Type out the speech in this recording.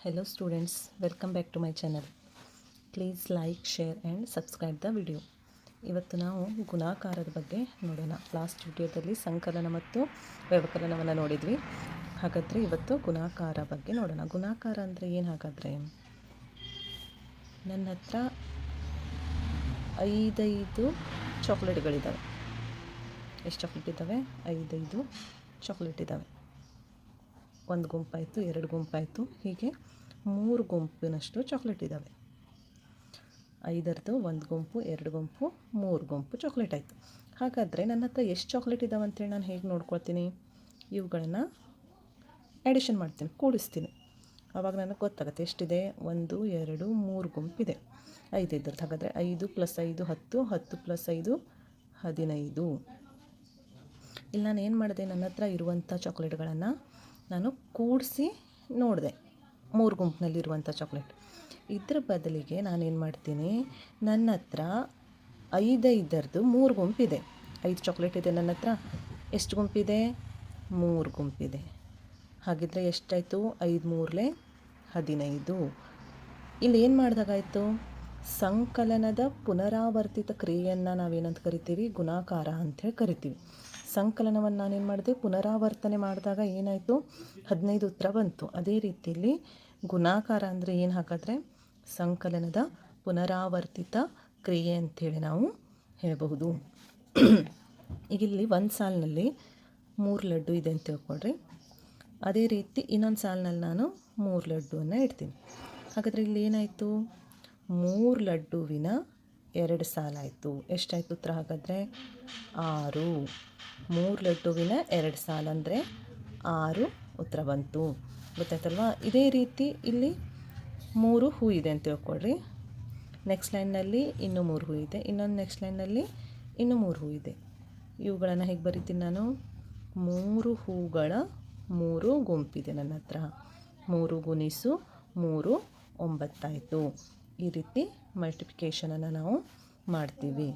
Hello students, welcome back to my channel. Please like, share and subscribe the video. ಇವತ್ತು ನಾವು ಗುಣಾಕಾರದ ಬಗ್ಗೆ ನೋಡೋಣ. ಲಾಸ್ಟ್ ವಿಡಿಯೋದಲ್ಲಿ ಸಂಕಲನ ಮತ್ತು ವ್ಯವಕಲನವನ್ನು ನೋಡಿದ್ವಿ. ಹಾಗಾದರೆ ಇವತ್ತು ಗುಣಾಕಾರ ಬಗ್ಗೆ ನೋಡೋಣ. ಗುಣಾಕಾರ ಅಂದರೆ ಏನು? ಹಾಗಾದರೆ ನನ್ನ ಹತ್ರ 5 ಚಾಕ್ಲೇಟ್ಗಳಿದ್ದಾವೆ. ಎಷ್ಟು ಚಾಕ್ಲೇಟ್ ಇದ್ದಾವೆ? 5 ಚಾಕ್ಲೇಟ್ ಇದ್ದಾವೆ. ಒಂದು ಗುಂಪಾಯಿತು, 2 ಗುಂಪಾಯಿತು, ಹೀಗೆ 3 ಗುಂಪಿನಷ್ಟು ಚಾಕ್ಲೇಟ್ ಇದ್ದಾವೆ. 5ರದ್ದು 1 ಗುಂಪು, 2 ಗುಂಪು, 3 ಗುಂಪು ಚಾಕ್ಲೇಟ್ ಆಯಿತು. ಹಾಗಾದರೆ ನನ್ನ ಹತ್ರ ಎಷ್ಟು ಚಾಕ್ಲೇಟ್ ಇದ್ದಾವೆ ಅಂತೇಳಿ ನಾನು ಹೇಗೆ ನೋಡ್ಕೊಳ್ತೀನಿ? ಇವುಗಳನ್ನು ಆ್ಯಡಿಷನ್ ಮಾಡ್ತೀನಿ, ಕೂಡಿಸ್ತೀನಿ. ಆವಾಗ ನನಗೆ ಗೊತ್ತಾಗುತ್ತೆ ಎಷ್ಟಿದೆ. 1 2 3 ಗುಂಪಿದೆ, 5 ಇದ್ದದ್ದು. ಹಾಗಾದರೆ 5 + 5 10, 10 + 5 15. ಇಲ್ಲಿ ನಾನು ಏನು ಮಾಡಿದೆ, ನನ್ನ ಹತ್ರ ಇರುವಂಥ ಚಾಕ್ಲೇಟ್ಗಳನ್ನು ನಾನು ಕೂಡಿಸಿ ನೋಡಿದೆ, 3 ಗುಂಪಿನಲ್ಲಿರುವಂಥ ಚಾಕ್ಲೇಟ್. ಇದರ ಬದಲಿಗೆ ನಾನೇನು ಮಾಡ್ತೀನಿ, ನನ್ನ ಹತ್ರ 5ರದ್ದು 3 ಗುಂಪಿದೆ. 5 ಚಾಕ್ಲೇಟ್ ಇದೆ ನನ್ನ ಹತ್ರ. ಎಷ್ಟು ಗುಂಪಿದೆ? 3 ಗುಂಪಿದೆ. ಹಾಗಿದ್ರೆ ಎಷ್ಟಾಯಿತು? 5 3 15. ಇಲ್ಲಿ ಏನು ಮಾಡಿದಾಗಾಯಿತು? ಸಂಕಲನದ ಪುನರಾವರ್ತಿತ ಕ್ರಿಯೆಯನ್ನು ನಾವೇನಂತ ಕರಿತೀವಿ? ಗುಣಾಕಾರ ಅಂಥೇಳಿ ಕರಿತೀವಿ. ಸಂಕಲನವನ್ನು ನಾನೇನು ಮಾಡಿದೆ? ಪುನರಾವರ್ತನೆ ಮಾಡಿದಾಗ ಏನಾಯಿತು? 15 ಉತ್ತರ ಬಂತು. ಅದೇ ರೀತಿಯಲ್ಲಿ ಗುಣಾಕಾರ ಅಂದರೆ ಏನು? ಹಾಗಾದರೆ ಸಂಕಲನದ ಪುನರಾವರ್ತಿತ ಕ್ರಿಯೆ ಅಂಥೇಳಿ ನಾವು ಹೇಳಬಹುದು. ಈಗ ಇಲ್ಲಿ ಒಂದು ಸಾಲಿನಲ್ಲಿ 3 ಲಡ್ಡು ಇದೆ ಅಂತ ತಿಳ್ಕೊಳ್ರಿ. ಅದೇ ರೀತಿ ಇನ್ನೊಂದು ಸಾಲಿನಲ್ಲಿ ನಾನು 3 ಲಡ್ಡುವನ್ನು ಇಡ್ತೀನಿ. ಹಾಗಾದರೆ ಇಲ್ಲಿ ಏನಾಯಿತು? 3 ಲಡ್ಡುವಿನ 2 ಸಾಲಾಯಿತು. ಎಷ್ಟಾಯಿತು ಉತ್ತರ? ಹಾಗಾದರೆ 6. 3 ಲಡ್ಡುವಿನ 2 ಸಾಲು ಅಂದರೆ 6 ಉತ್ತರ ಬಂತು. ಗೊತ್ತಾಯ್ತಲ್ವಾ? ಇದೇ ರೀತಿ ಇಲ್ಲಿ 3 ಹೂ ಇದೆ ಅಂತ ತಿಳ್ಕೊಳ್ರಿ. ನೆಕ್ಸ್ಟ್ ಲೈನ್ನಲ್ಲಿ ಇನ್ನೂ 3 ಹೂ ಇದೆ, ಇನ್ನೊಂದು ನೆಕ್ಸ್ಟ್ ಲೈನ್ನಲ್ಲಿ ಇನ್ನೂ 3 ಹೂ ಇದೆ. ಇವುಗಳನ್ನು ಹೇಗೆ ಬರಿತೀನಿ ನಾನು? 3 ಹೂಗಳ 3 ಗುಂಪಿದೆ ನನ್ನ ಹತ್ರ. 3 × 3 9 ಆಯಿತು. ಈ ರೀತಿ ಮಲ್ಟಿಪ್ಲಿಕೇಶನನ್ನು ನಾವು ಮಾಡ್ತೀವಿ.